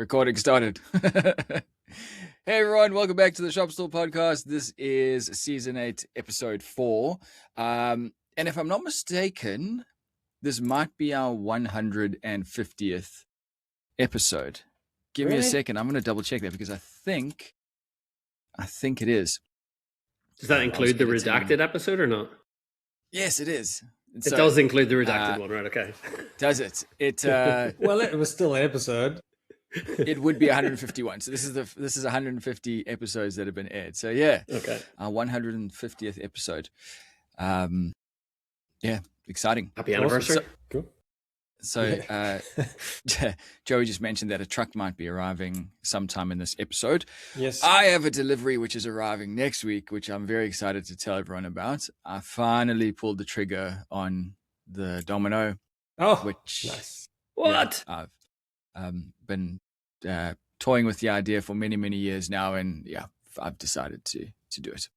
Recording started. Hey everyone, welcome back to the Stool podcast. This is season 8, episode 4. And if I'm not mistaken, this might be our 150th episode. Give me a second. I'm going to double check that because I think it is. Does that include the redacted episode or not? Yes, it is. It does include the redacted one, right? Okay. Does it? It well, it was still an episode. It would be 151. So this is 150 episodes that have been aired. So yeah, okay, our 150th episode. Yeah, exciting. Happy anniversary. Cool. So Joey just mentioned that a truck might be arriving sometime in this episode. Yes. I have a delivery which is arriving next week, which I'm very excited to tell everyone about. I finally pulled the trigger on the domino. Oh, which nice. What? Yeah, I've been toying with the idea for many, many years now, and yeah, I've decided to do it.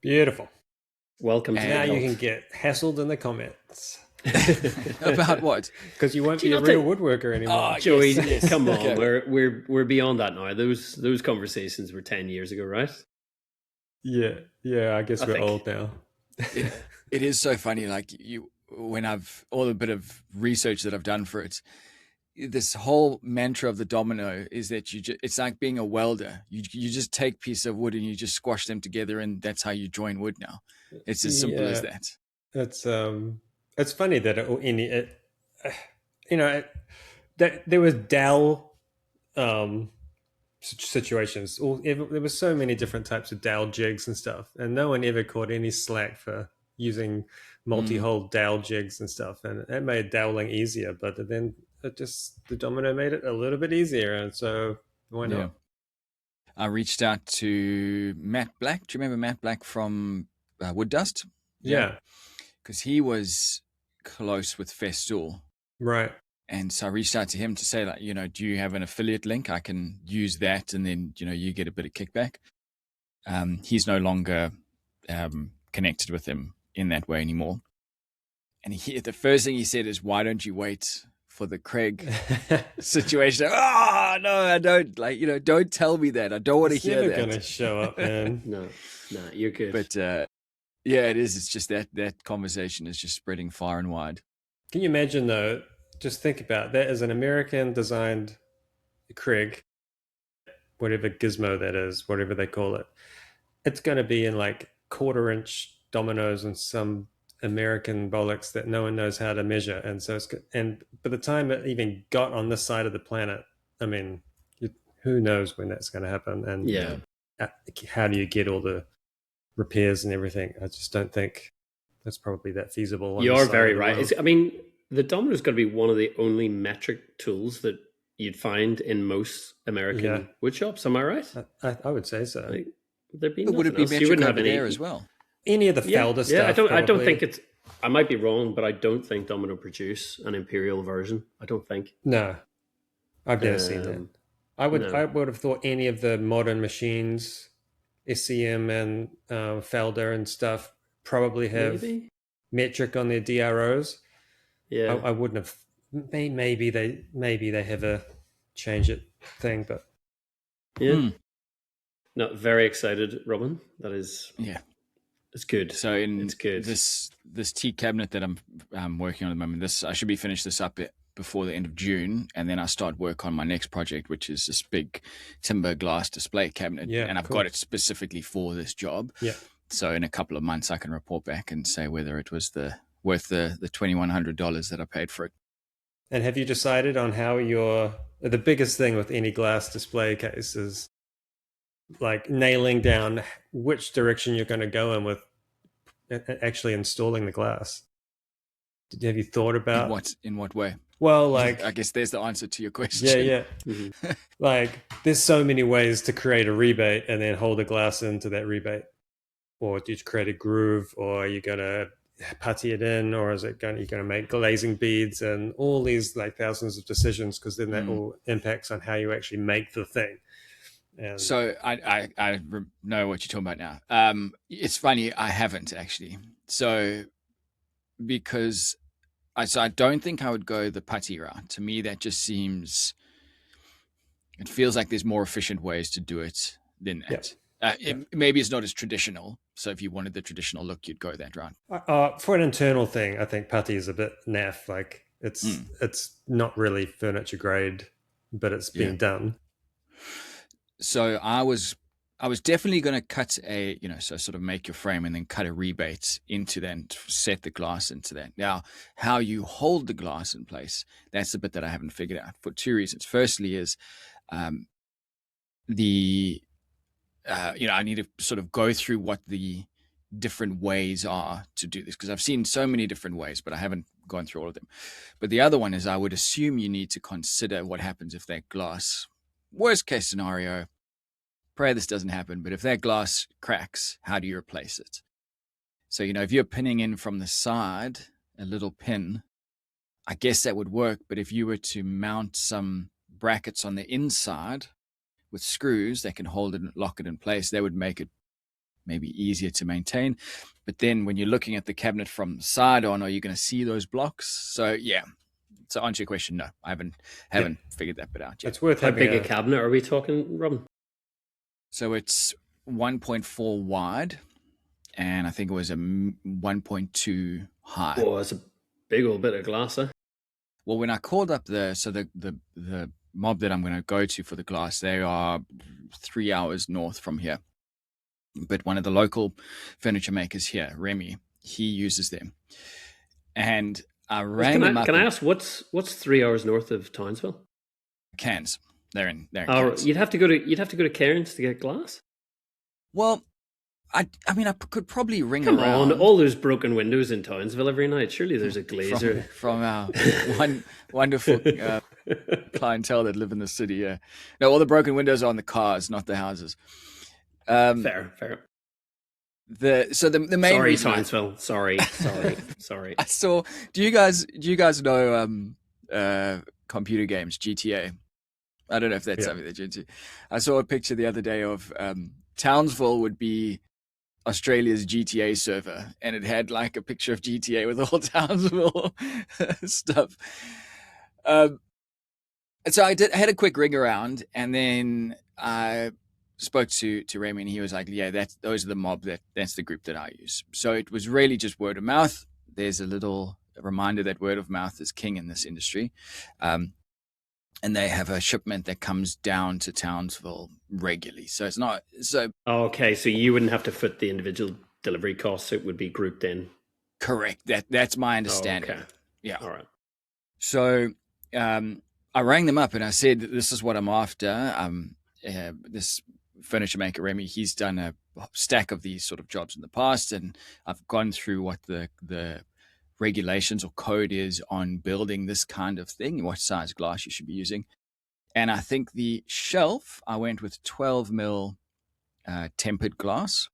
Beautiful. Welcome to now you can get hassled in the comments. About what? Because you won't be a real woodworker anymore. Oh, Joey, yes. come on, Okay. we're beyond that now. Those conversations were 10 years ago, right? Yeah. I guess we're old now. It is so funny. Like when I've all the bit of research that I've done for it, this whole mantra of the domino is that it's like being a welder. You just take pieces of wood and you just squash them together, and that's how you join wood now. It's as simple as that. It's funny that that there was dowel situations. There were so many different types of dowel jigs and stuff, and no one ever caught any slack for using multi-hole dowel jigs and stuff, and it made doweling easier. But then the domino made it a little bit easier, and so why not? Yeah. I reached out to Matt Black. Do you remember Matt Black from Wood Dust? Yeah. Because he was close with Stool. Right. And so I reached out to him to say, like, do you have an affiliate link? I can use that, and then, you get a bit of kickback. He's no longer connected with him in that way anymore. And the first thing he said is, why don't you wait for the Craig situation? Oh, no, I don't. Don't tell me that. I don't want to hear that. It's never going to show up, man. No, you're good. But yeah, it is. It's just that conversation is just spreading far and wide. Can you imagine, though? Just think about that as an American-designed Craig, whatever gizmo that is, whatever they call it. It's going to be in like quarter-inch dominoes and some American bollocks that no one knows how to measure. And so and by the time it even got on this side of the planet, I mean, who knows when that's going to happen? And yeah, how do you get all the repairs and everything? I just don't think that's probably that feasible. You are very right. The domino's got to be one of the only metric tools that you'd find in most American wood shops. Am I right? I would say so. There'd be would it be metric you wouldn't over have there as well? Any of the Felder stuff. I don't think it's. I might be wrong, but I don't think Domino produce an imperial version. I don't think. No, I've never seen that. I would have thought any of the modern machines, SCM and Felder and stuff, probably have metric on their DROs. Yeah, I wouldn't have. Maybe they have a change it thing, but yeah. No, very excited, Robin. That is it's good. So it's good. This tea cabinet that I'm working on at the moment, I should be finished this up before the end of June, and then I start work on my next project, which is this big timber glass display cabinet. Yeah, and I've got it specifically for this job. Yeah. So in a couple of months, I can report back and say whether it was worth the $2,100 that I paid for it. And have you decided on how the biggest thing with any glass display case is like nailing down which direction you're going to go in with actually installing the glass? Have you thought about in what way? Well, like, I guess there's the answer to your question. Yeah. Mm-hmm. Like, there's so many ways to create a rebate and then hold a glass into that rebate, or do you create a groove, or are you going to putty it in, or you're going to make glazing beads, and all these like thousands of decisions, because then that all impacts on how you actually make the thing. And so I know what you're talking about now. It's funny, I haven't actually. So because I don't think I would go the putty route. To me, that just seems It feels like there's more efficient ways to do it than that. Maybe it's not as traditional. So if you wanted the traditional look, you'd go that route. For an internal thing, I think putty is a bit naff. Like it's not really furniture grade, but it's being done. So I was definitely going to cut a, so sort of make your frame and then cut a rebate into that and set the glass into that. Now, how you hold the glass in place, that's the bit that I haven't figured out for two reasons. Firstly is I need to sort of go through what the different ways are to do this, because I've seen so many different ways, but I haven't gone through all of them. But the other one is I would assume you need to consider what happens if that glass, worst case scenario, pray this doesn't happen, but if that glass cracks, how do you replace it? So, if you're pinning in from the side, a little pin, I guess that would work. But if you were to mount some brackets on the inside with screws that can hold it and lock it in place, that would make it maybe easier to maintain. But then when you're looking at the cabinet from the side on, are you going to see those blocks? So to answer your question, no, I haven't figured that bit out yet. It's worth How big a cabinet are we talking, Robin? So it's 1.4 wide, and I think it was a 1.2 high. Oh, that's a big old bit of glass, eh? Well, when I called up the mob that I'm going to go to for the glass, they are 3 hours north from here. But one of the local furniture makers here, Remy, he uses them. And I rang him up. Can I ask what's 3 hours north of Townsville? Cairns. They're in Cairns. You'd have to go to Cairns to get glass? Well, I could probably ring Come around. on, all those broken windows in Townsville every night. Surely there's a glazer. From our wonderful clientele that live in the city, yeah. No, all the broken windows are on the cars, not the houses. Fair. The main sorry, reason Townsville. Sorry. I saw. Do you guys know computer games, GTA? I don't know if that's something that you're into. I saw a picture the other day of Townsville would be Australia's GTA server, and it had like a picture of GTA with all Townsville stuff. So I had a quick ring around, and then I spoke to Remy, and he was like, "Yeah, those are the mob. That's the group that I use." So it was really just word of mouth. There's a little reminder that word of mouth is king in this industry. And they have a shipment that comes down to Townsville regularly. So it's not so. Okay, so you wouldn't have to foot the individual delivery costs. It would be grouped in. Correct. That's my understanding. Okay. Yeah. All right. So I rang them up and I said, "This is what I'm after." This furniture maker, Remy, he's done a stack of these sort of jobs in the past, and I've gone through what the regulations or code is on building this kind of thing, what size glass you should be using. And I think the shelf, I went with 12 mil tempered glass.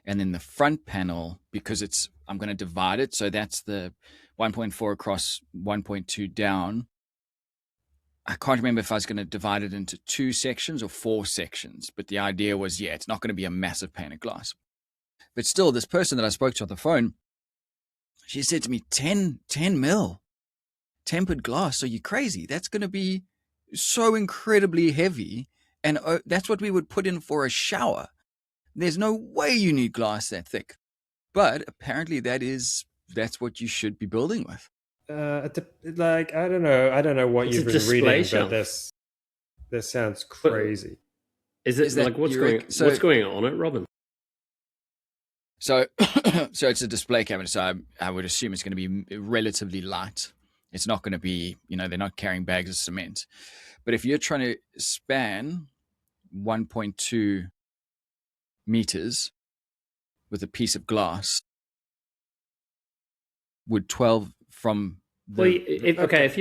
And then the front panel, because I'm going to divide it. So that's the 1.4 across 1.2 down. I can't remember if I was going to divide it into 2 sections or 4 sections. But the idea was, it's not going to be a massive pane of glass. But still, this person that I spoke to on the phone, she said to me, 10 mil tempered glass. Are you crazy? That's going to be so incredibly heavy. And that's what we would put in for a shower. There's no way you need glass that thick. But apparently that's what you should be building with. I don't know what you've been reading, but this sounds crazy. Is that what's going on at Robin? So it's a display cabinet. So I would assume it's going to be relatively light. It's not going to be, they're not carrying bags of cement. But if you're trying to span 1.2 meters with a piece of glass, would 12 from if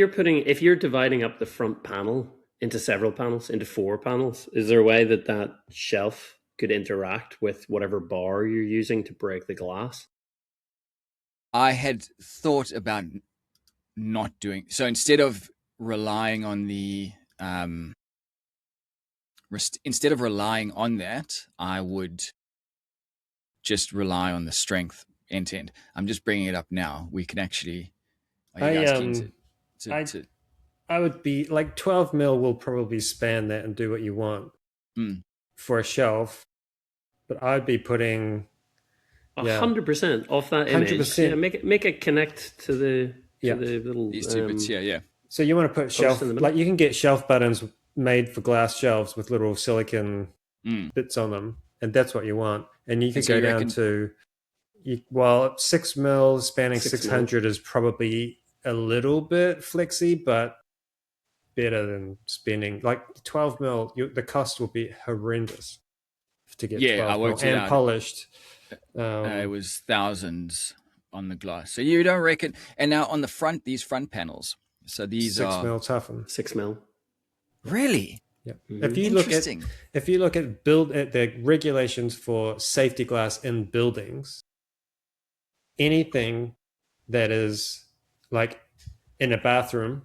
you're dividing up the front panel into several panels, into 4 panels, is there a way that shelf could interact with whatever bar you're using to break the glass? I had thought about not doing so. Instead of relying on that, I would just rely on the strength end to end. I'm just bringing it up now. We can actually. I would be like 12 mil will probably span that and do what you want for a shelf, but I'd be putting 100% off that image. 100%. Yeah, make it connect to the Yeah. little These two bits here, yeah. So you want to put shelf, in the middle? like you can get shelf buttons made for glass shelves with little silicon bits on them, and that's what you want. And you could so go you down reckon- to, well, 6 mil spanning 6 600 is probably a little bit flexy, but better than spending like 12 mil. The cost will be horrendous to get 12 I mil worked it and out. polished. It was thousands on the glass. So you don't reckon? And now on the front, these front panels. So these 6 are mil toughen. 6 mil. really. Yeah. Mm-hmm. If you look at the regulations for safety glass in buildings, anything that is like in a bathroom,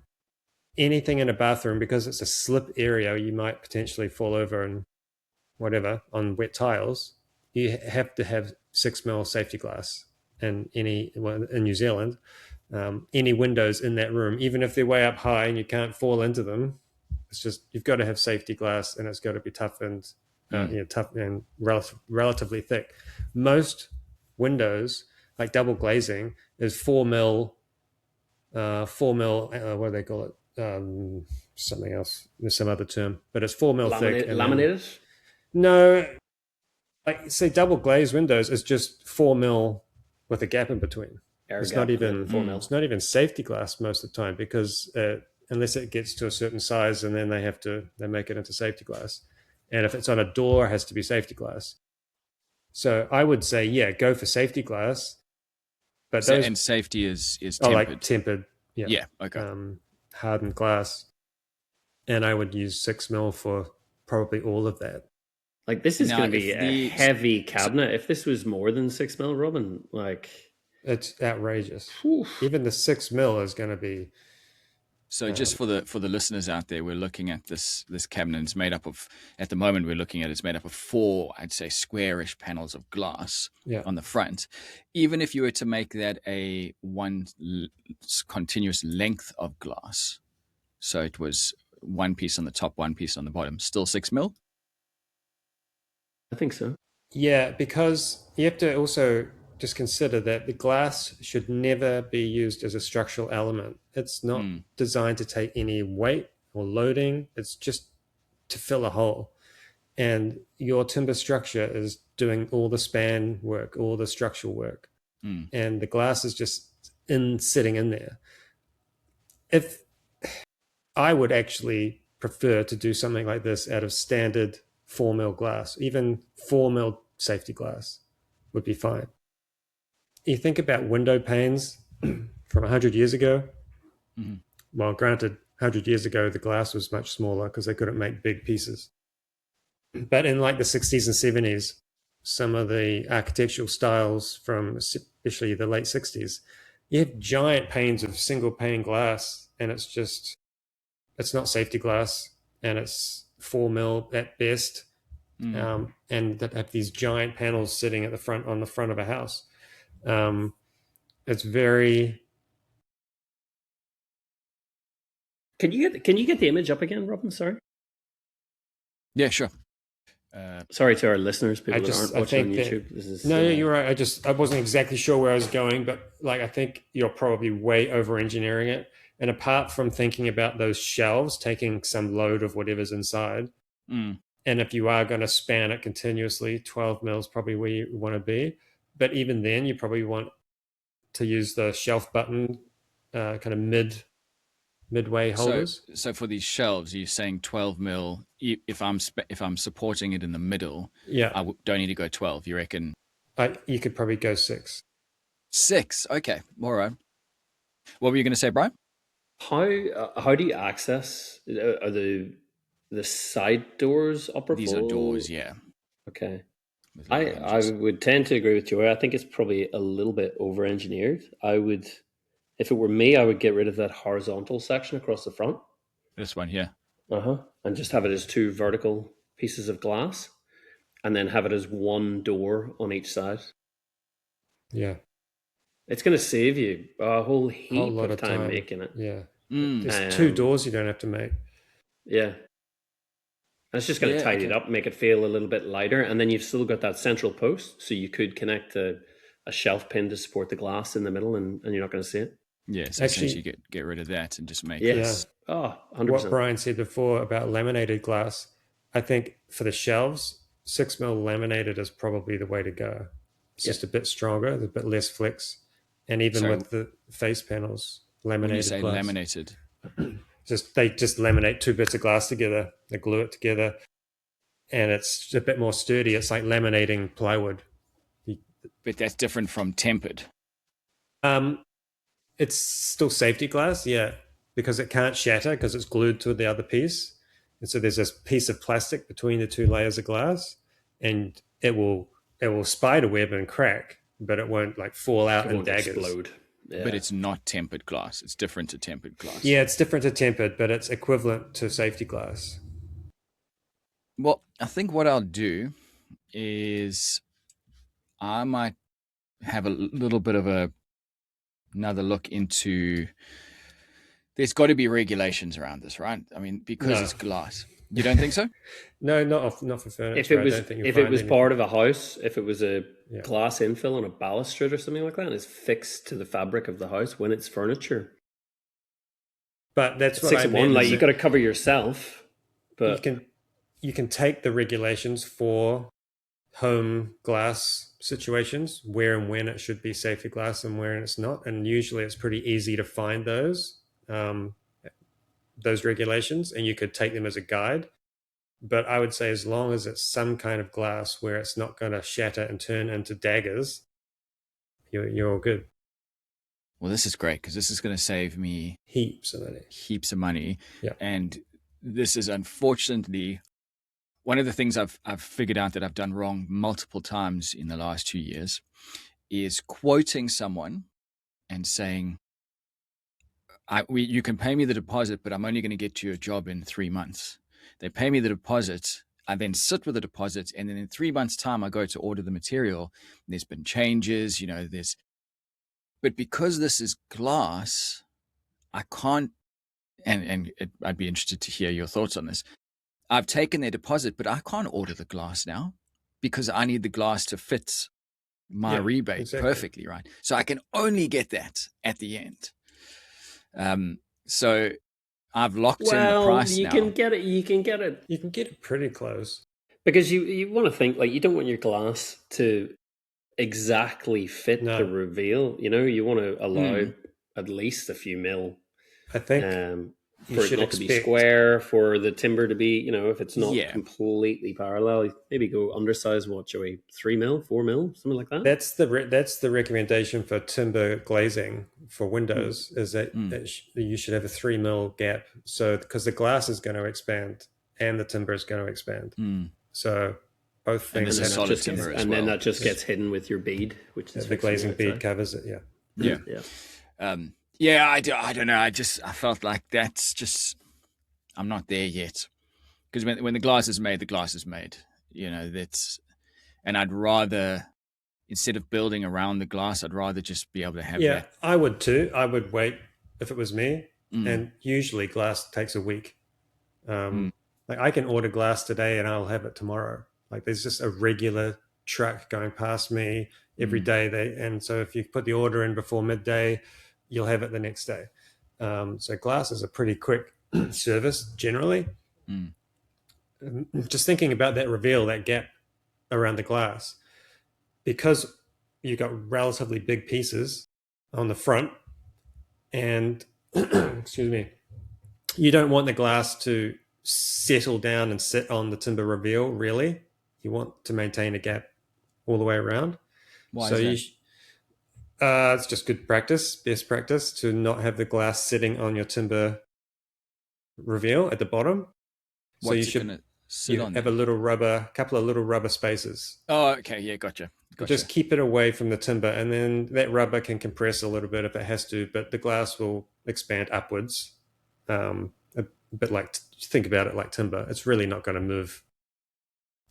because it's a slip area, you might potentially fall over and whatever on wet tiles. You have to have 6 mil safety glass, and in New Zealand, any windows in that room, even if they're way up high and you can't fall into them, it's just you've got to have safety glass, and it's got to be tough and tough and relatively thick. Most windows, like double glazing, is 4 mil. 4 mil. What do they call it? Something else. There's some other term, but it's 4 mil thick. Laminated? No, like say double glazed windows is just 4 mil with a gap in between. It's not even 4 mil. It's not even safety glass most of the time, because unless it gets to a certain size, and then they make it into safety glass, and if it's on a door, it has to be safety glass. So I would say, go for safety glass, but and safety is tempered. Like tempered, yeah, okay. Hardened glass, and I would use 6 mil for probably all of that. Like this is going to be a heavy cabinet. If this was more than 6 mil, Robin, like it's outrageous. Even the 6 mil is going to be. So just for the listeners out there, we're looking at this cabinet. It's made up of, at the moment it's made up of 4, I'd say, squarish panels of glass on the front. Even if you were to make that a one continuous length of glass, so it was one piece on the top, one piece on the bottom, still 6 mil? I think so. Yeah, because you have to also just consider that the glass should never be used as a structural element. It's not designed to take any weight or loading. It's just to fill a hole. And your timber structure is doing all the span work, all the structural work. And the glass is just sitting in there. If I would actually prefer to do something like this out of standard 4 mil glass, even 4 mil safety glass would be fine. You think about window panes from 100 years ago. Well, granted, 100 years ago, the glass was much smaller because they couldn't make big pieces. But in like the 60s and 70s, some of the architectural styles from especially the late 60s, you have giant panes of single pane glass, and it's not safety glass, and it's 4 mil at best. And that have these giant panels sitting at on the front of a house. It's very. Can you get the image up again, Robin? Sorry. Yeah, sure. Sorry to our listeners, people that aren't watching on YouTube. No, you're right. I wasn't exactly sure where I was going, but like I think you're probably way over engineering it. And apart from thinking about those shelves taking some load of whatever's inside, and if you are going to span it continuously, 12 mil is probably where you want to be. But even then, you probably want to use the shelf button kind of midway holders. So for these shelves, you're saying 12 mil. If I'm supporting it in the middle, I don't need to go 12. You reckon? You could probably go 6. 6. Okay, all right. What were you going to say, Brian? How do you access? Are the side doors upper? These are doors, yeah. Okay. I would tend to agree with Joey. I think it's probably a little bit over-engineered. If it were me, I would get rid of that horizontal section across the front. This one here. And just have it as 2 vertical pieces of glass, and then have it as 1 door on each side. Yeah. It's going to save you a whole heap of time making it. Yeah. There's two doors you don't have to make. Yeah. That's just going to tidy it up, make it feel a little bit lighter. And then you've still got that central post. So you could connect a shelf pin to support the glass in the middle, and you're not going to see it. Yeah, so essentially get rid of that and just make this. Oh, 100%. What Bryan said before about laminated glass, I think for the shelves, 6mm laminated is probably the way to go. It's just a bit stronger, a bit less flex. And even with the face panels, laminated when you say glass. Laminated? They just laminate two bits of glass together, they glue it together, and it's a bit more sturdy. It's like laminating plywood. But that's different from tempered. It's still safety glass, yeah, because it can't shatter because it's glued to the other piece. And so there's this piece of plastic between the two layers of glass, and it will spider web and crack, but it won't like fall out and daggers. Explode. Yeah. But it's not tempered glass. It's different to tempered glass. Yeah, it's different to tempered, but it's equivalent to safety glass. Well, I think what I'll do is I might have a little bit of another look into. There's got to be regulations around this, right? I mean, because it's glass. You don't think so? No, not for furniture. If it was part of a house, if it was a glass infill on a balustrade or something like that, and it's fixed to the fabric of the house when it's furniture. But that's what I mean. Like you got to cover yourself. But you can take the regulations for home glass situations, where and when it should be safety glass and where it's not, and usually it's pretty easy to find those regulations, and you could take them as a guide. But I would say as long as it's some kind of glass where it's not going to shatter and turn into daggers, you're all good. Well, this is great because this is going to save me heaps of money. Yeah. And this is unfortunately one of the things I've figured out that I've done wrong multiple times in the last 2 years is quoting someone and saying, you can pay me the deposit, but I'm only going to get you a job in 3 months. They pay me the deposit. I then sit with the deposit. And then in 3 months' time, I go to order the material. There's been changes, but because this is glass, I can't, I'd be interested to hear your thoughts on this. I've taken their deposit, but I can't order the glass now because I need the glass to fit my rebate perfectly, right? So I can only get that at the end. So I've locked in the price now. You can get it pretty close. Because you want to think, like, you don't want your glass to exactly fit the reveal. You want to allow at least a few mil. I think for it not to be square, for the timber to be, if it's not completely parallel, maybe go undersize. What, Joey? 3 mil, 4 mil, something like that. That's the recommendation for timber glazing for windows is that you should have a 3 mil gap. So because the glass is going to expand and the timber is going to expand. So both things. And, solid timber as and well. then that just gets hidden with your bead, which is the glazing bead covers it. Yeah. I don't know. I felt like that's just, I'm not there yet. Because when the glass is made, the glass is made. And I'd rather, instead of building around the glass, I'd rather just be able to have that. Yeah, I would too. I would wait if it was me. And usually glass takes a week. Like I can order glass today and I'll have it tomorrow. Like there's just a regular truck going past me every day. And so if you put the order in before midday, you'll have it the next day. So glass is a pretty quick service generally. Just thinking about that reveal, that gap around the glass, because you've got relatively big pieces on the front and excuse me, you don't want the glass to settle down and sit on the timber reveal, really. You want to maintain a gap all the way around. Why is that? It's just good practice, best practice, to not have the glass sitting on your timber reveal at the bottom. So you should have a couple of little rubber spaces. Oh, okay, yeah, gotcha. Just keep it away from the timber, and then that rubber can compress a little bit if it has to, but the glass will expand upwards. A bit like, think about it like timber. It's really not going to move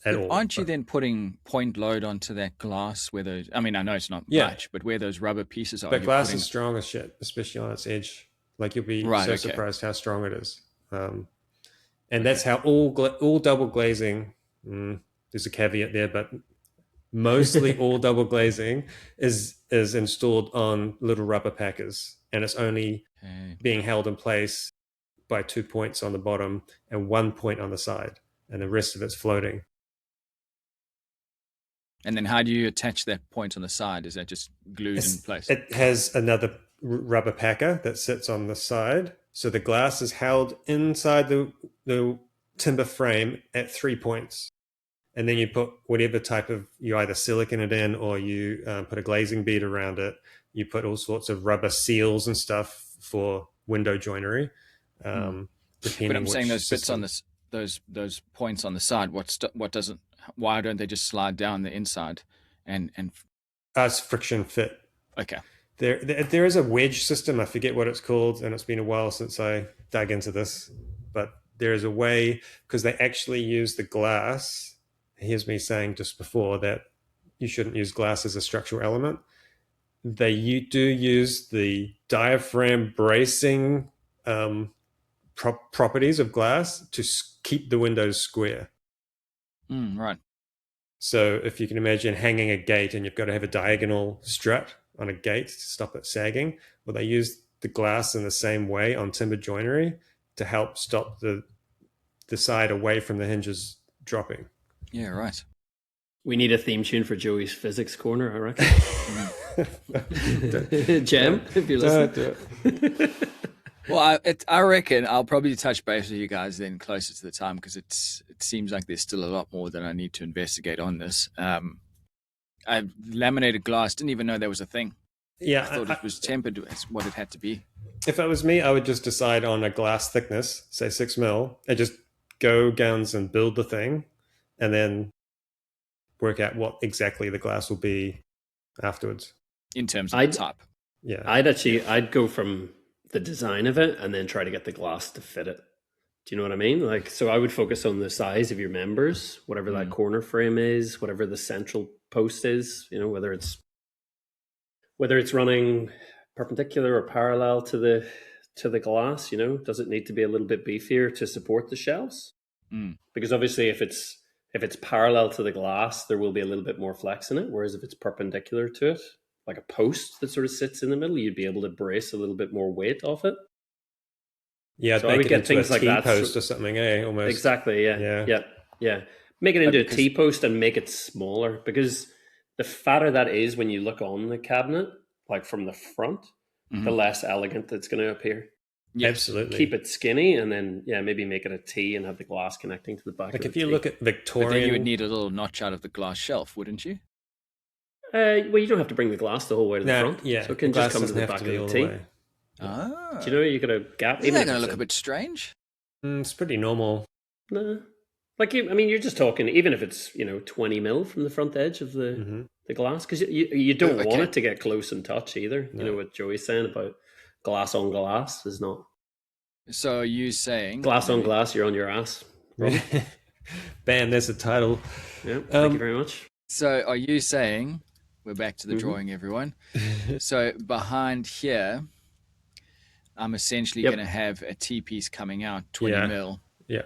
at all. Aren't you then putting point load onto that glass where those, I mean, I know it's not much, but where those rubber pieces are. But glass is strong as shit, especially on its edge. Like you'll be Right, so okay. surprised how strong it is. And that's how all double glazing. There's a caveat there, but mostly all double glazing is installed on little rubber packers, and it's only being held in place by 2 points on the bottom and 1 point on the side, and the rest of it's floating. And then how do you attach that point on the side? Is that just glued in place? It has another rubber packer that sits on the side, so the glass is held inside the timber frame at 3 points, and then you put whatever type of, you either silicon it in or you put a glazing bead around it. You put all sorts of rubber seals and stuff for window joinery. Depending. But I'm saying those bits system. on this, those points on the side. What doesn't? Why don't they just slide down the inside? And It's friction fit. okay. There is a wedge system. I forget what it's called, and it's been a while since I dug into this. But there is a way, because they actually use the glass. Here's me saying just before that you shouldn't use glass as a structural element. They do use the diaphragm bracing properties of glass to keep the windows square. Right. So if you can imagine hanging a gate and you've got to have a diagonal strut on a gate to stop it sagging, well, they use the glass in the same way on timber joinery to help stop the side away from the hinges dropping. Yeah, right. We need a theme tune for Joey's physics corner, I reckon. Jem, if you're listening. Well, I reckon I'll probably touch base with you guys then closer to the time, because it seems like there's still a lot more that I need to investigate on this. I laminated glass, didn't even know there was a thing. Yeah, I thought it was tempered as what it had to be. If it was me, I would just decide on a glass thickness, say 6 mil, and just go guns and build the thing, and then work out what exactly the glass will be afterwards. In terms of the type. Yeah. I'd go from the design of it and then try to get the glass to fit it. Do you know what I mean? Like, so I would focus on the size of your members, whatever that corner frame is, whatever the central post is, you know, whether it's running perpendicular or parallel to the glass, you know, does it need to be a little bit beefier to support the shelves? Because obviously if it's parallel to the glass, there will be a little bit more flex in it. Whereas if it's perpendicular to it, like a post that sort of sits in the middle, you'd be able to brace a little bit more weight off it. Yeah, so I would get things like that. T-post or something, almost. Exactly, yeah. Make it into a T-post and make it smaller, because the fatter that is when you look on the cabinet, like from the front, the less elegant it's going to appear. Yes. Absolutely. Keep it skinny, and then maybe make it a T and have the glass connecting to the back. Like if you look at Victorian, but then you would need a little notch out of the glass shelf, wouldn't you? Well, you don't have to bring the glass the whole way to the front. Yeah, so it can just come to the back of the T. Ah. Do you know you got a gap? Isn't that going to look a bit strange? It's pretty normal. No. Like, you're just talking, even if it's, 20 mil from the front edge of the glass, because you don't want it to get close and touch either. No. You know what Joey's saying about glass on glass is not. So are you saying... Glass on glass, you're on your ass. Bam, there's the title. Yeah, thank you very much. So are you saying... We're back to the drawing, everyone. So behind here, I'm essentially going to have a T-piece coming out 20 mil. Yeah.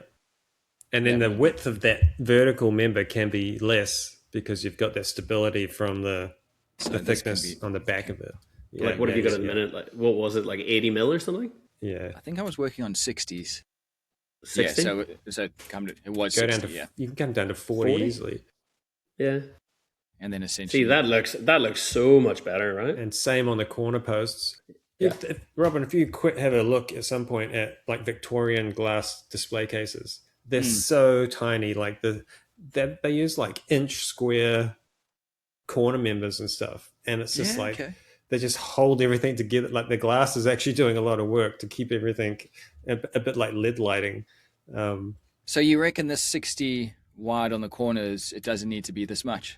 And then the width of that vertical member can be less because you've got that stability from the thickness on the back of it. Yeah, like, what have you got in a minute? Like, what was it, like 80 mil or something? Yeah. I think I was working on 60s. 60? Yeah, so it was 60, You can come down to 40 easily. Yeah. And then essentially... See, that looks so much better, right? And same on the corner posts. Yeah. Robin, if you have a look at some point at like Victorian glass display cases, they're so tiny. Like they use like inch square corner members and stuff. And it's just they just hold everything together. Like the glass is actually doing a lot of work to keep everything a bit like lid lighting. So you reckon this 60 wide on the corners, it doesn't need to be this much?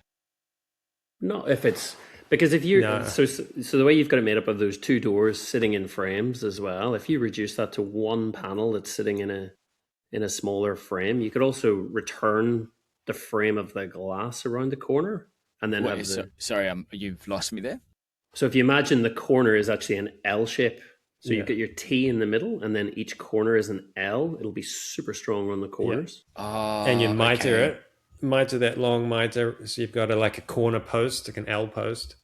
Not if it's because if you so the way you've got it made up of those two doors sitting in frames as well, if you reduce that to one panel that's sitting in a smaller frame, you could also return the frame of the glass around the corner and then sorry, you've lost me there. So if you imagine the corner is actually an L shape, So Yeah. you've got your T in the middle, and then each corner is an L. It'll be super strong on the corners. Oh, And you miter okay. it, miter that long miter. So you've got like a corner post, like an L post.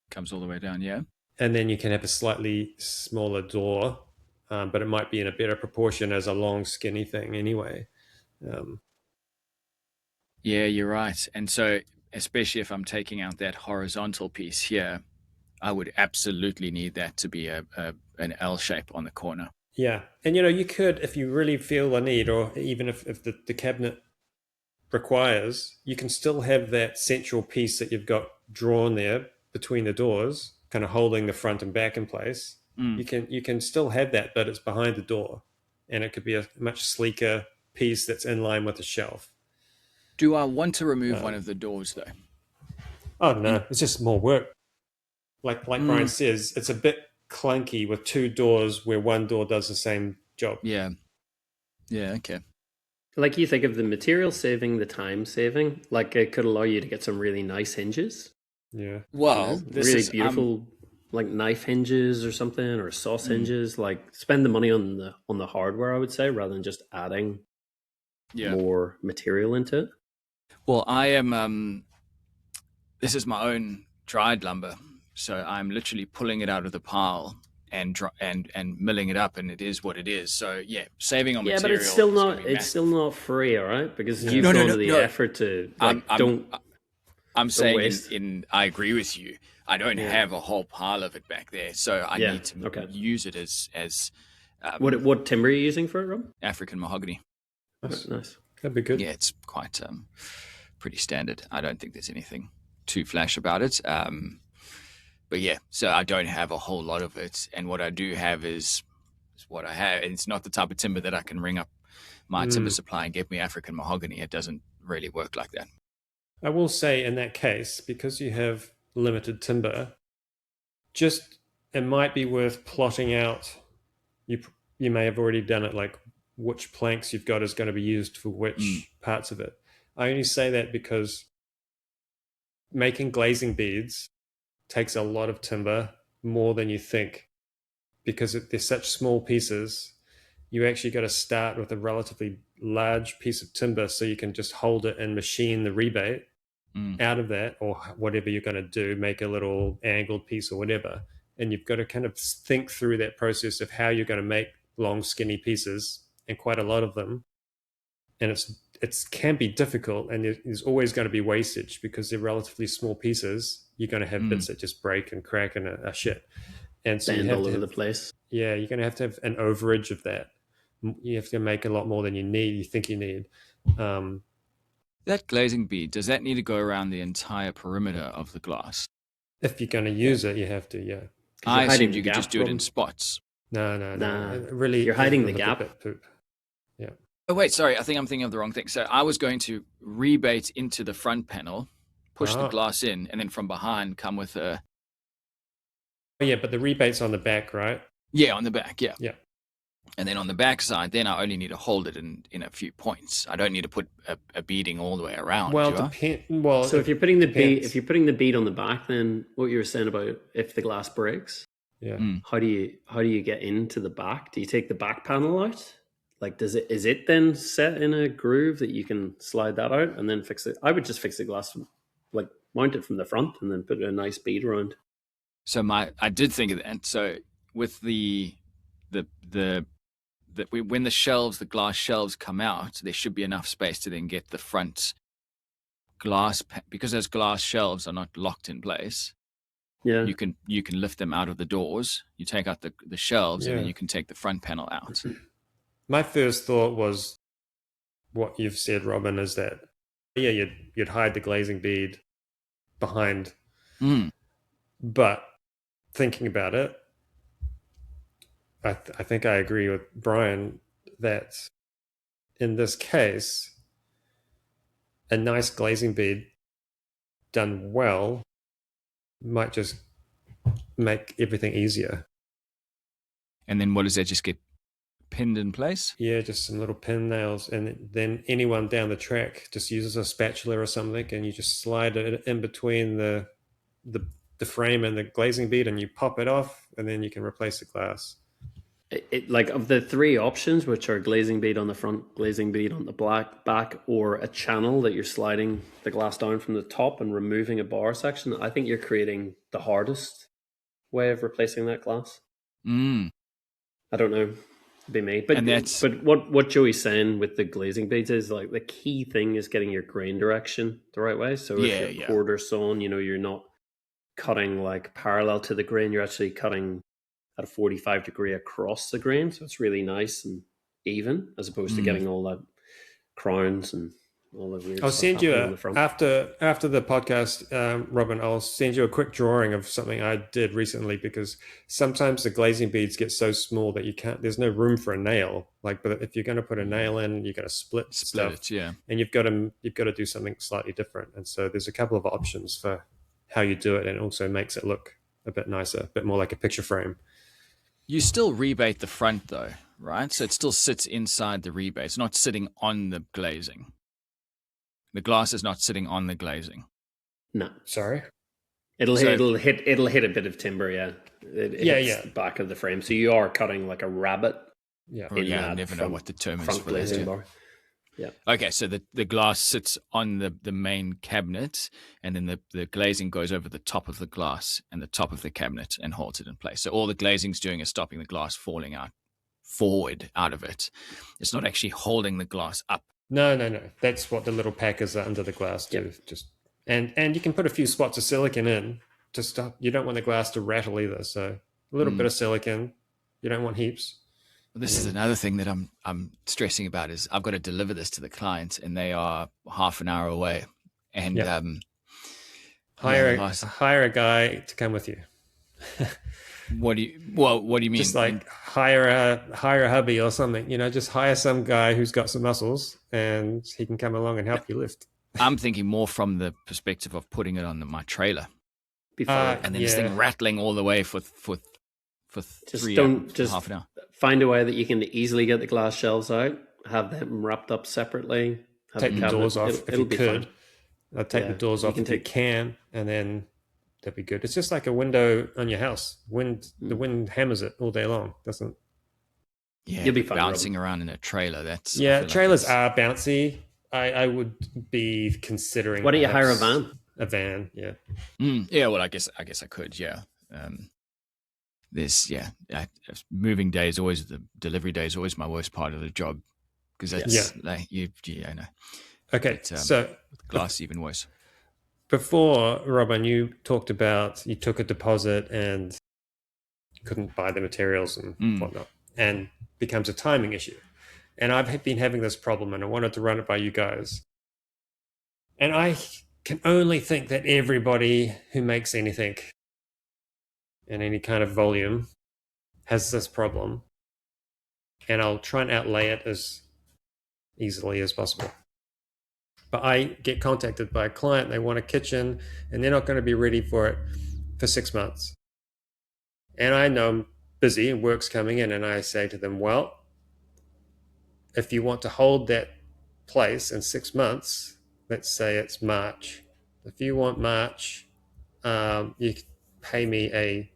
Comes all the way down, yeah. And then you can have a slightly smaller door, but it might be in a better proportion as a long, skinny thing anyway. Yeah, you're right. And so, especially if I'm taking out that horizontal piece here, I would absolutely need that to be an L shape on the corner. Yeah. And, you could, if you really feel the need, or even if the cabinet requires, you can still have that central piece that you've got drawn there between the doors, kind of holding the front and back in place. You can still have that, but it's behind the door, and it could be a much sleeker piece that's in line with the shelf. Do I want to remove one of the doors though? Oh no, it's just more work. Like Bryan says, it's a bit clunky with two doors where one door does the same job. Yeah. Yeah, okay. Like, you think of the material saving, the time saving, like it could allow you to get some really nice hinges. Yeah. Well, this really is beautiful, like knife hinges or something, or sauce hinges. Like, spend the money on the hardware, I would say, rather than just adding more material into it. Well, I am. This is my own dried lumber, so I'm literally pulling it out of the pile and milling it up, and it is what it is. So yeah, saving on material. Yeah, but it's still not free, all right? Because you've gone to the effort to I'm saying waste. I agree with you. I don't have a whole pile of it back there, so I need to use it as what timber are you using for it, Rob? African mahogany. Nice. That'd be good. Yeah, it's quite pretty standard. I don't think there's anything too flash about it. But yeah, so I don't have a whole lot of it, and what I do have is what I have. And it's not the type of timber that I can ring up my timber supply and get me African mahogany. It doesn't really work like that. I will say in that case, because you have limited timber, it might be worth plotting out. You may have already done it, like which planks you've got is going to be used for which parts of it. I only say that because making glazing beads takes a lot of timber, more than you think, because they're such small pieces. You actually got to start with a relatively large piece of timber so you can just hold it and machine the rebate out of that, or whatever you're going to do, make a little angled piece or whatever. And you've got to kind of think through that process of how you're going to make long, skinny pieces, and quite a lot of them. And it can be difficult, and there's always going to be wastage because they're relatively small pieces. You're going to have bits that just break and crack and are shit. And so bend all over the place. Yeah, you're going to have an overage of that. You have to make a lot more than you think you need. That glazing bead, does that need to go around the entire perimeter of the glass? If you're going to use it, you have to, yeah. I assumed you could just do it in spots. No. Really, you're hiding the gap. Poop. Yeah. Oh, wait, sorry. I think I'm thinking of the wrong thing. So I was going to rebate into the front panel, push the glass in, and then from behind come with a... Oh, yeah, but the rebate's on the back, right? Yeah, on the back, yeah. Yeah. And then on the back side, then I only need to hold it in a few points. I don't need to put a beading all the way around. So if you're putting the bead on the back, then what you were saying about if the glass breaks, how do you get into the back? Do you take the back panel out? Like, is it then set in a groove that you can slide that out and then fix it? I would just fix the glass, like mount it from the front and then put a nice bead around. So I did think of that. So with when the glass shelves come out, there should be enough space to then get the front glass, because those glass shelves are not locked in place. Yeah, you can lift them out of the doors. You take out the shelves, and then you can take the front panel out. My first thought was what you've said, Robin, is that you'd hide the glazing bead behind. But thinking about it, I think I agree with Bryan that in this case, a nice glazing bead done well might just make everything easier. And then what does that just get pinned in place? Yeah, just some little pin nails, and then anyone down the track just uses a spatula or something, and you just slide it in between the frame and the glazing bead, and you pop it off, and then you can replace the glass. Like of the three options, which are glazing bead on the front, glazing bead on the back, or a channel that you're sliding the glass down from the top and removing a bar section, I think you're creating the hardest way of replacing that glass. I don't know, it'd be me, but what Joey's saying with the glazing beads is like the key thing is getting your grain direction the right way. So if you're quarter sawn, you're not cutting like parallel to the grain, you're actually cutting at a 45 degree across the grain, so it's really nice and even, as opposed to getting all that crowns and all the weird I'll stuff send you on the front. after the podcast, Robin, I'll send you a quick drawing of something I did recently, because sometimes the glazing beads get so small that there's no room for a nail. Like, but if you're going to put a nail in, you're going to split stuff, it, and you've got to do something slightly different. And so there's a couple of options for how you do it, and it also makes it look a bit nicer, a bit more like a picture frame. You still rebate the front though, right? So it still sits inside the rebate. It's not sitting on the glazing. The glass is not sitting on the glazing. No, sorry. It'll hit a bit of timber. Yeah, it hits the back of the frame. So you are cutting like a rabbit. Yeah, I never know what the term is for that. Bar. Yeah. Okay, so the glass sits on the main cabinet, and then the glazing goes over the top of the glass and the top of the cabinet and holds it in place. So all the glazing's doing is stopping the glass falling forward out of it. It's not actually holding the glass up. No. That's what the little packers are under the glass do. Yep. And you can put a few spots of silicone in to stop. You don't want the glass to rattle either. So a little bit of silicone. You don't want heaps. This is another thing that I'm stressing about is I've got to deliver this to the client, and they are half an hour away. And hire a guy to come with you. What do you mean? Just like hire a hubby or something. Just hire some guy who's got some muscles, and he can come along and help you lift. I'm thinking more from the perspective of putting it on my trailer, and then this thing rattling all the way for half an hour. Find a way that you can easily get the glass shelves out, have them wrapped up separately. Take the doors off if you could. I'd take the doors off if you can, and then that'd be good. It's just like a window on your house. The wind hammers it all day long, doesn't? Yeah, you'll be fine, bouncing around in a trailer. Trailers are bouncy. I would be considering. Why don't you hire a van? A van, yeah. Yeah, well, I guess I could, yeah. Moving day is always the delivery day is always my worst part of the job, because that's I know. Okay, but, so glass even worse. Before, Robin, you talked about you took a deposit and couldn't buy the materials and whatnot, and becomes a timing issue. And I've been having this problem, and I wanted to run it by you guys. And I can only think that everybody who makes anything in any kind of volume has this problem. And I'll try and outlay it as easily as possible. But I get contacted by a client, they want a kitchen, and they're not going to be ready for it for 6 months. And I know I'm busy and work's coming in, and I say to them, well, if you want to hold that place in 6 months, let's say it's March. If you want March, you pay me a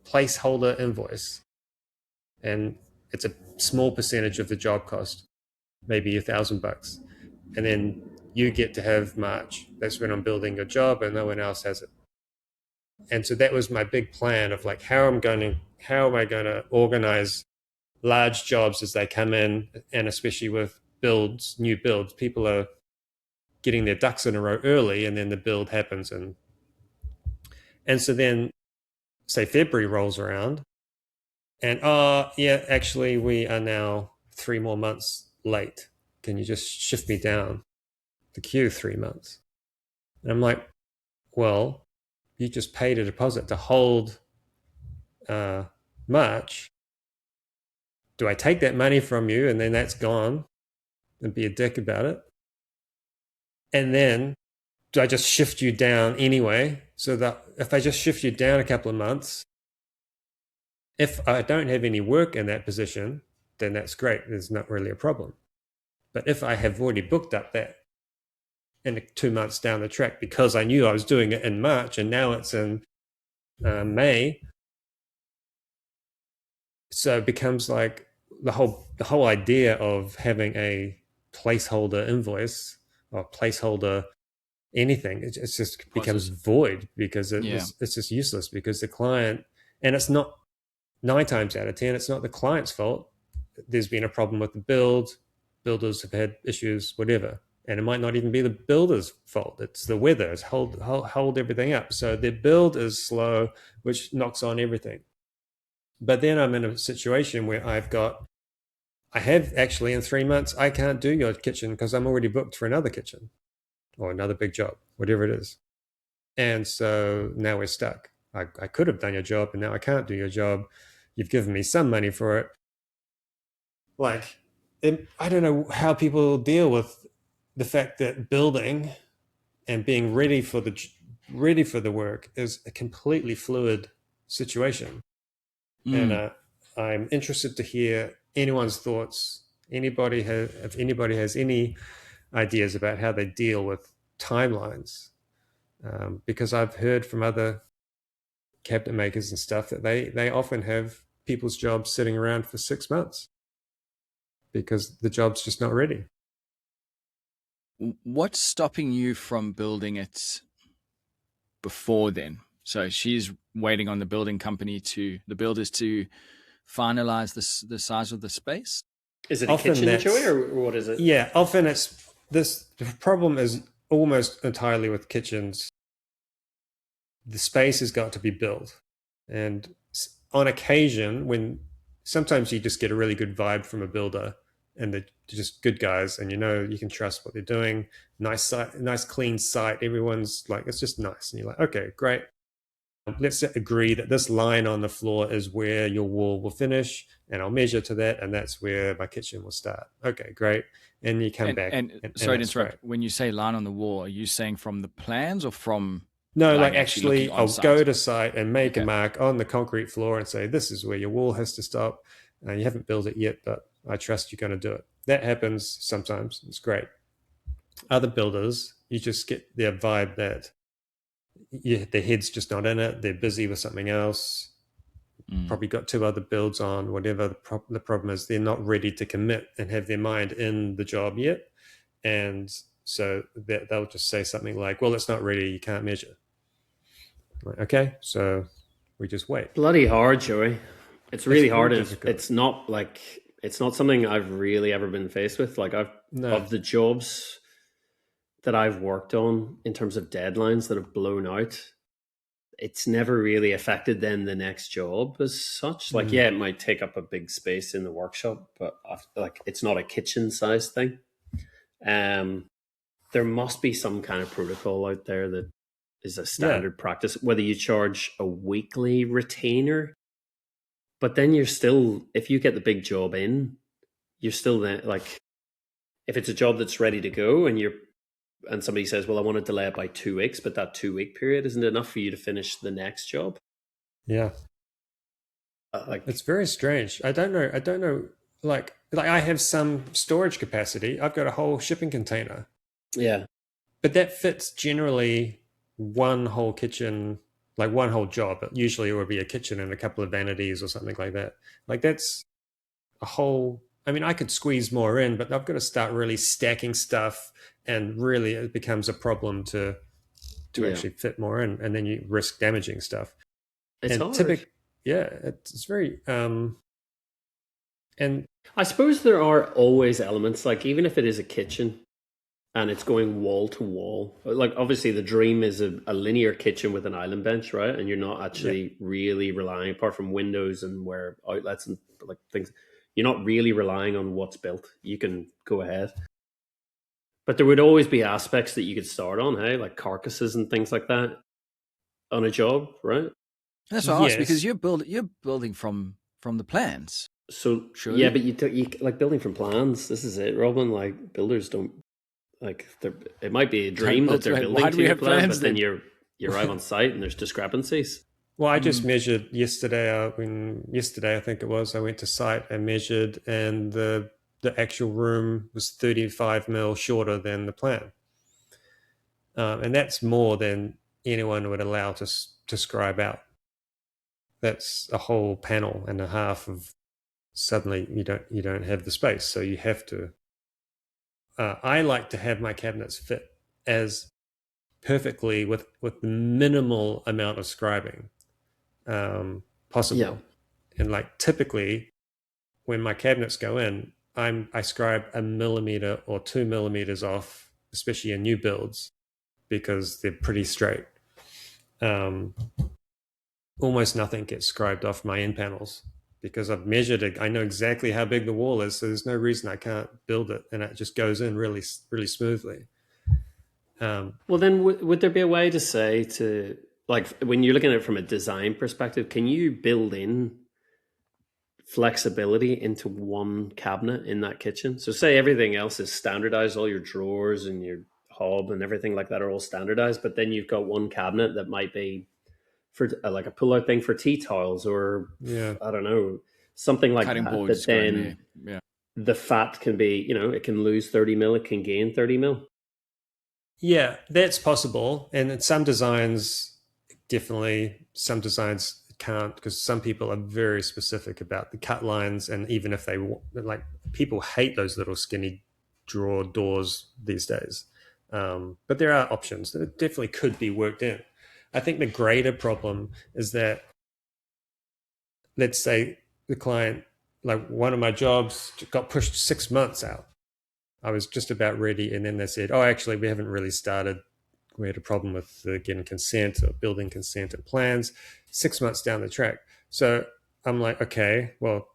placeholder invoice, and it's a small percentage of the job cost, maybe $1,000, and then you get to have March. That's when I'm building your job, and no one else has it. And so that was my big plan of like, how am I going to organize large jobs as they come in, and especially with new builds, people are getting their ducks in a row early, and then the build happens, and so then say February rolls around, and actually we are now 3 more months late. Can you just shift me down the queue 3 months? And I'm like, well, you just paid a deposit to hold March. Do I take that money from you and then that's gone and be a dick about it? And then do I just shift you down anyway? So that if I just shift you down a couple of months, if I don't have any work in that position, then that's great. There's not really a problem. But if I have already booked up that in 2 months down the track because I knew I was doing it in March and now it's in May, So it becomes like the whole idea of having a placeholder invoice or placeholder anything, it just becomes void because it's just useless because the client, and it's not 9 times out of 10, it's not the client's fault. There's been a problem with the builders have had issues, whatever. And it might not even be the builder's fault. It's the weather. It's hold everything up. So their build is slow, which knocks on everything. But then I'm in a situation where I have actually in 3 months, I can't do your kitchen because I'm already booked for another kitchen or another big job, whatever it is. And so now we're stuck. I could have done your job and now I can't do your job. You've given me some money for it. Like, I don't know how people deal with the fact that building and being ready for the work is a completely fluid situation. And I'm interested to hear anyone's thoughts. If anybody has any ideas about how they deal with timelines, because I've heard from other cabinet makers and stuff that they often have people's jobs sitting around for 6 months because the job's just not ready. What's stopping you from building it before then? So she's waiting on the builders to finalize the size of the space. Is it a kitchen, Joey, or what is it? Yeah, often the problem is almost entirely with kitchens. The space has got to be built, and on occasion, when sometimes you just get a really good vibe from a builder, and they're just good guys, and you can trust what they're doing. Nice site, nice clean site. Everyone's like, it's just nice, and you're like, okay, great. Let's agree that this line on the floor is where your wall will finish, and I'll measure to that, and that's where my kitchen will start. Okay, great. And you come back. And sorry to interrupt. Great. When you say line on the wall, are you saying from the plans or from? No, like actually I'll go to site and make a mark on the concrete floor and say, this is where your wall has to stop. You haven't built it yet, but I trust you're going to do it. That happens sometimes. It's great. Other builders, you just get their vibe that their head's just not in it. They're busy with something else. Probably got 2 other builds on, whatever. The problem is they're not ready to commit and have their mind in the job yet. And so they'll just say something like, well, it's not ready. You can't measure. Like, okay, so we just wait. Bloody hard, Joey. It's really hard. It's not something I've really ever been faced with. Like of the jobs that I've worked on in terms of deadlines that have blown out, it's never really affected then the next job as such. Like, yeah, it might take up a big space in the workshop, but like it's not a kitchen size thing. There must be some kind of protocol out there that is a standard practice, whether you charge a weekly retainer, but then you're still, if you get the big job in, you're still then, like, if it's a job that's ready to go and somebody says, well, I want to delay it by 2 weeks, but that 2-week period isn't enough for you to finish the next job. Yeah. It's very strange. I don't know. Like I have some storage capacity. I've got a whole shipping container. Yeah. But that fits generally one whole kitchen, like one whole job. Usually it would be a kitchen and a couple of vanities or something like that. Like that's a whole, I mean, I could squeeze more in, but I've got to start really stacking stuff, and really it becomes a problem to actually fit more in, and then you risk damaging stuff. It's hard. It's very, and I suppose there are always elements, like even if it is a kitchen, and it's going wall to wall. Like obviously the dream is a linear kitchen with an island bench, right? And you're not actually really relying, apart from windows and where outlets and like things, you're not really relying on what's built. You can go ahead. But there would always be aspects that you could start on, hey, like carcasses and things like that on a job, right? That's what I asked, because you're building from the plans. So surely? Yeah, but you like building from plans. This is it, Robin. Like builders don't. Like it might be a dream that they're building to your plan, but then you arrive on site and there's discrepancies. Well, I just measured yesterday. Yesterday I think it was, I went to site and measured, and the actual room was 35 mil shorter than the plan, and that's more than anyone would allow to scribe out. That's a whole panel and a half of suddenly you don't have the space, so you have to. I like to have my cabinets fit as perfectly with the minimal amount of scribing possible. Yeah. And like typically, when my cabinets go in, I scribe 1 millimeter or 2 millimeters off, especially in new builds, because they're pretty straight. Almost nothing gets scribed off my end panels because I've measured it. I know exactly how big the wall is, so there's no reason I can't build it, and it just goes in really, really smoothly. Well, then would there be a way to say to, like, when you're looking at it from a design perspective, can you build in flexibility into one cabinet in that kitchen? So say everything else is standardized, all your drawers and your hob and everything like that are all standardized, but then you've got one cabinet that might be for like a pull-out thing for tea towels, or I don't know, something like cutting that. boards. That then the fat can be, it can lose 30 mil, it can gain 30 mil. Yeah, that's possible. And in some designs, definitely, some designs can't, because some people are very specific about the cut lines. And even if they like, people hate those little skinny drawer doors these days. But there are options that definitely could be worked in. I think the greater problem is that, let's say the client, like one of my jobs got pushed 6 months out. I was just about ready, and then they said, "Oh, actually, we haven't really started. We had a problem with getting consent or building consent and plans 6 months down the track." So I'm like, okay, well,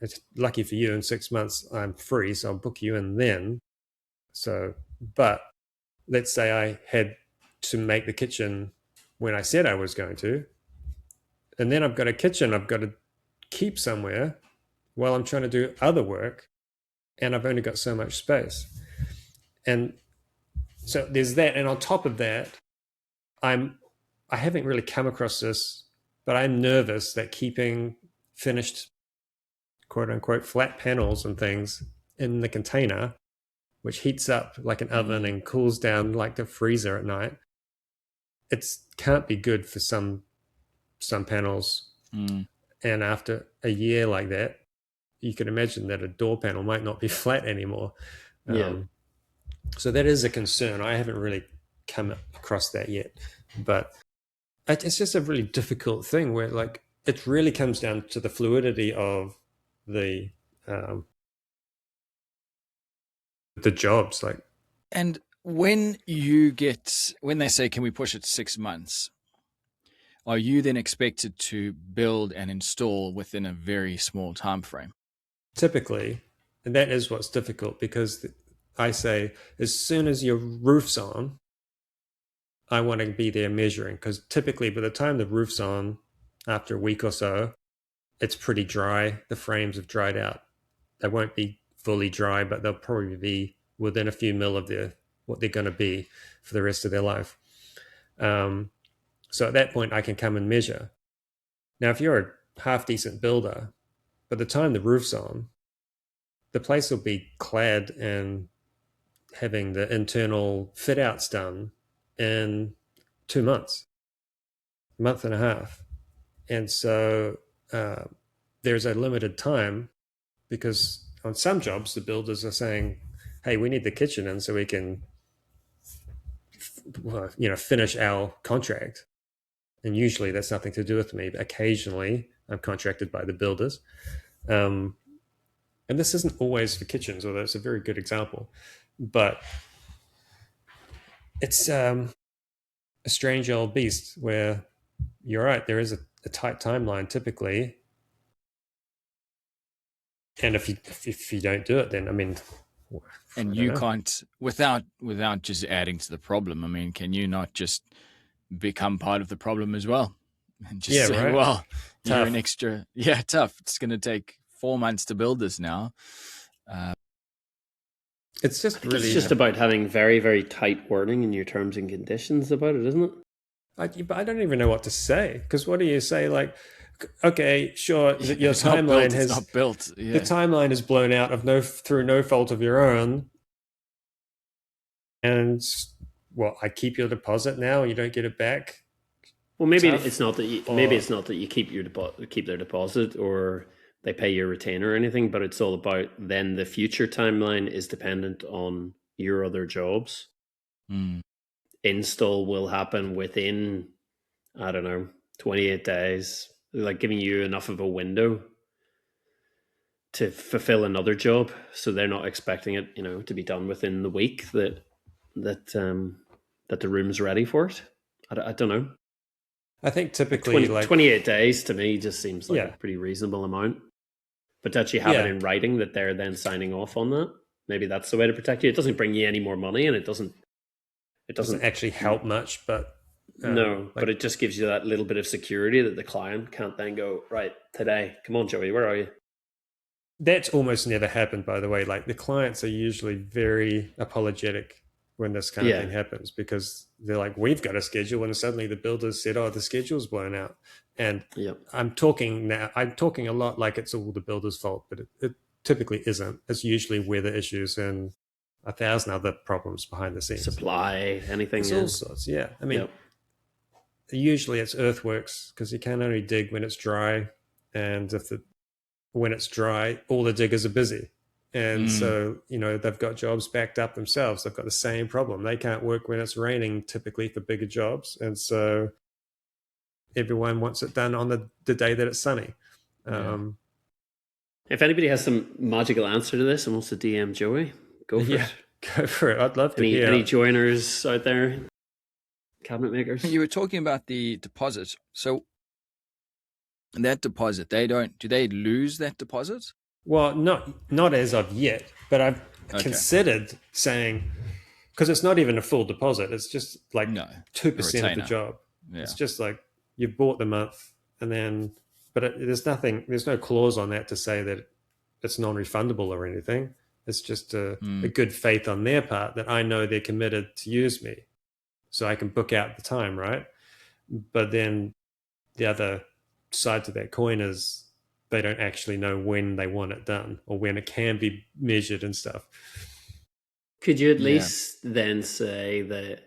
it's lucky for you. In 6 months, I'm free, so I'll book you in then. So, but let's say I had to make the kitchen when I said I was going to, and then I've got a kitchen I've got to keep somewhere while I'm trying to do other work, and I've only got so much space. And so there's that. And on top of that, I haven't really come across this, but I'm nervous that keeping finished, quote unquote, flat panels and things in the container, which heats up like an oven and cools down like the freezer at night, it can't be good for some panels. And after a year like that, you can imagine that a door panel might not be flat anymore. So that is a concern. I haven't really come across that yet, but it's just a really difficult thing where, like, it really comes down to the fluidity of the jobs. Like, and when they say, "Can we push it 6 months?" Are you then expected to build and install within a very small time frame? Typically, and that is what's difficult, because I say, as soon as your roof's on, I want to be there measuring, because typically by the time the roof's on, after a week or so, it's pretty dry. The frames have dried out. They won't be fully dry, but they'll probably be within a few mil of what they're going to be for the rest of their life. So at that point, I can come and measure. Now, if you're a half decent builder, by the time the roof's on, the place will be clad and having the internal fit outs done in 2 months, a month and a half. And so there's a limited time, because on some jobs, the builders are saying, "Hey, we need the kitchen in so we can, finish our contract." And usually that's nothing to do with me, but occasionally I'm contracted by the builders. And this isn't always for kitchens, although it's a very good example. But it's a strange old beast where you're right, there is a tight timeline typically. And if you don't do it, then, I mean... And you can't, without just adding to the problem, I mean, can you not just become part of the problem as well? And just say, right. Well, tough. You're an extra... Yeah, tough. It's going to take 4 months to build this now. It's just really... It's just about having very, very tight wording in your terms and conditions about it, isn't it? I don't even know what to say, because what do you say? Like, okay, sure, your timeline has not built. Yeah. The timeline is blown out through no fault of your own, and I keep your deposit now, and you don't get it back. Well, maybe it's not that you keep their deposit, or they pay your retainer or anything, but it's all about then the future timeline is dependent on your other jobs. Install will happen within, I don't know, 28 days, like giving you enough of a window to fulfill another job. So they're not expecting it, to be done within the week that the room's ready for it. I don't know. I think typically 28 days to me just seems like a pretty reasonable amount. But to actually have it in writing that they're then signing off on that, maybe that's the way to protect you. It doesn't bring you any more money, and it doesn't actually help much, but no, but it just gives you that little bit of security that the client can't then go, right, today, come on, Joey, where are you? That's almost never happened, by the way. Like, the clients are usually very apologetic when this kind of thing happens, because they're like, we've got a schedule, and suddenly the builders said, oh, the schedule's blown out. And I'm talking a lot like it's all the builder's fault, but it typically isn't. It's usually weather issues and 1,000 other problems behind the scenes. Supply, anything. It's all sorts, I mean, usually it's earthworks, because you can only dig when it's dry, and when it's dry, all the diggers are busy. And so, they've got jobs backed up themselves. They've got the same problem. They can't work when it's raining, typically, for bigger jobs. And so everyone wants it done on the day that it's sunny. If anybody has some magical answer to this and wants to DM Joey, go for it. Go for it. I'd love to hear. Any joiners out there? Cabinet makers? You were talking about the deposit. So that deposit, do they lose that deposit? Well, not as of yet, but I've considered saying, because it's not even a full deposit, it's just like 2% of the job. It's just like you've bought the month, and then, but there's no clause on that to say that it's non-refundable or anything. It's just a good faith on their part that I know they're committed to use me, so I can book out the time, right? But then the other side to that coin is they don't actually know when they want it done or when it can be measured and stuff. Could you at least then say that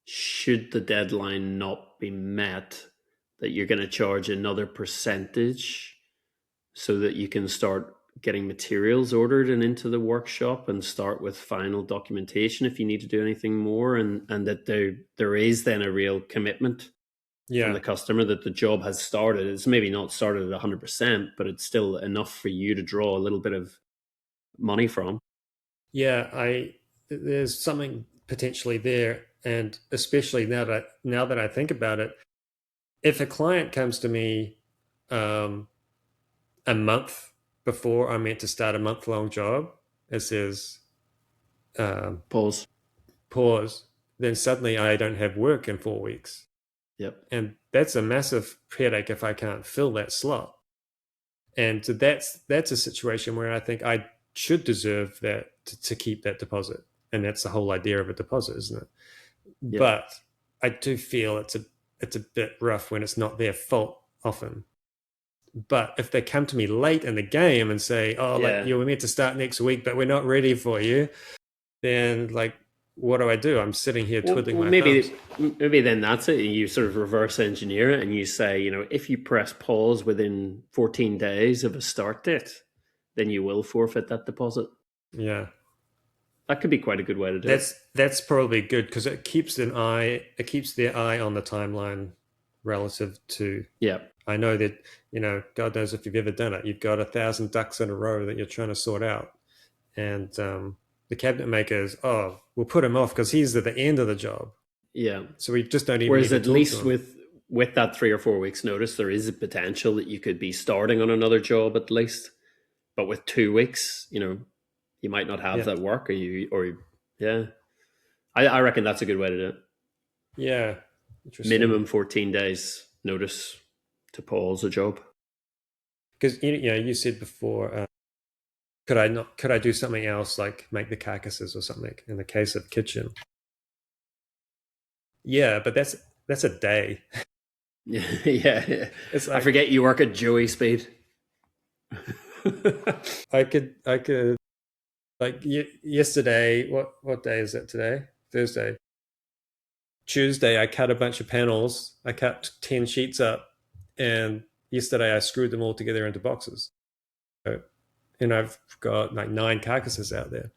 should the deadline not be met, that you're going to charge another percentage so that you can start getting materials ordered and into the workshop and start with final documentation if you need to do anything more, and that there is then a real commitment from the customer that the job has started. It's maybe not started at 100%, but it's still enough for you to draw a little bit of money from. There's something potentially there, and especially now that I think about it, if a client comes to me a month before I'm meant to start a month-long job, it says pause, then suddenly I don't have work in 4 weeks. Yep. And that's a massive headache if I can't fill that slot. And so that's a situation where I think I should deserve that to keep that deposit. And that's the whole idea of a deposit, isn't it? Yep. But I do feel it's a bit rough when it's not their fault often. But if they come to me late in the game and say, we're meant to start next week, but we're not ready for you, then what do? I'm sitting here twiddling my thumbs. Maybe then that's it. You sort of reverse engineer it and you say, if you press pause within 14 days of a start date, then you will forfeit that deposit. Yeah. That could be quite a good way to do it. That's probably good, because it keeps their eye on the timeline relative to. Yeah. I know that, God knows if you've ever done it, you've got 1,000 ducks in a row that you're trying to sort out. And the cabinet makers, we'll put him off because he's at the end of the job. Yeah. So we just don't even. Whereas at least with that 3 or 4 weeks notice, there is a potential that you could be starting on another job at least. But with 2 weeks, you might not have that work, I reckon that's a good way to do it. Yeah. Minimum 14 days notice to pause a job. Because you said before, could I do something else, like make the carcasses or something in the case of kitchen? Yeah, but that's a day. Yeah. It's I forget you work at Joey speed. I could yesterday, what day is it today? Thursday. Tuesday I cut a bunch of panels. I cut 10 sheets up, and yesterday I screwed them all together into boxes. and I've got like 9 carcasses out there.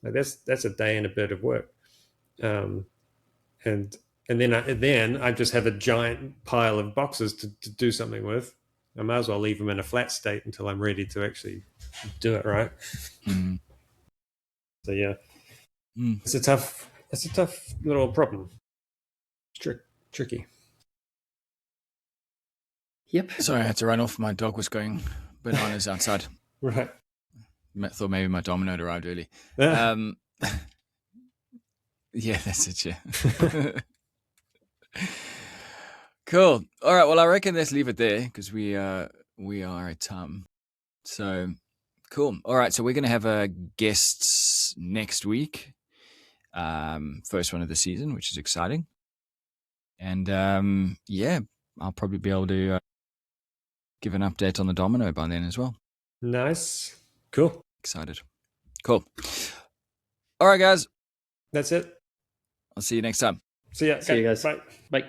Like that's a day and a bit of work. And then I just have a giant pile of boxes to do something with. I might as well leave them in a flat state until I'm ready to actually do it right. Mm. So yeah, it's a tough little problem. Tricky. Yep. Sorry, I had to run off. My dog was going bananas outside. Right. I thought maybe my domino had arrived early. Yeah, that's it. Yeah. Cool. All right. Well, I reckon let's leave it there because we are at time. So cool. All right. So we're gonna have guests next week. First one of the season, which is exciting. And yeah, I'll probably be able to give an update on the domino by then as well. Nice. Cool. Excited. Cool. All right, guys. That's it. I'll see you next time. See ya. See you guys. Bye. Bye.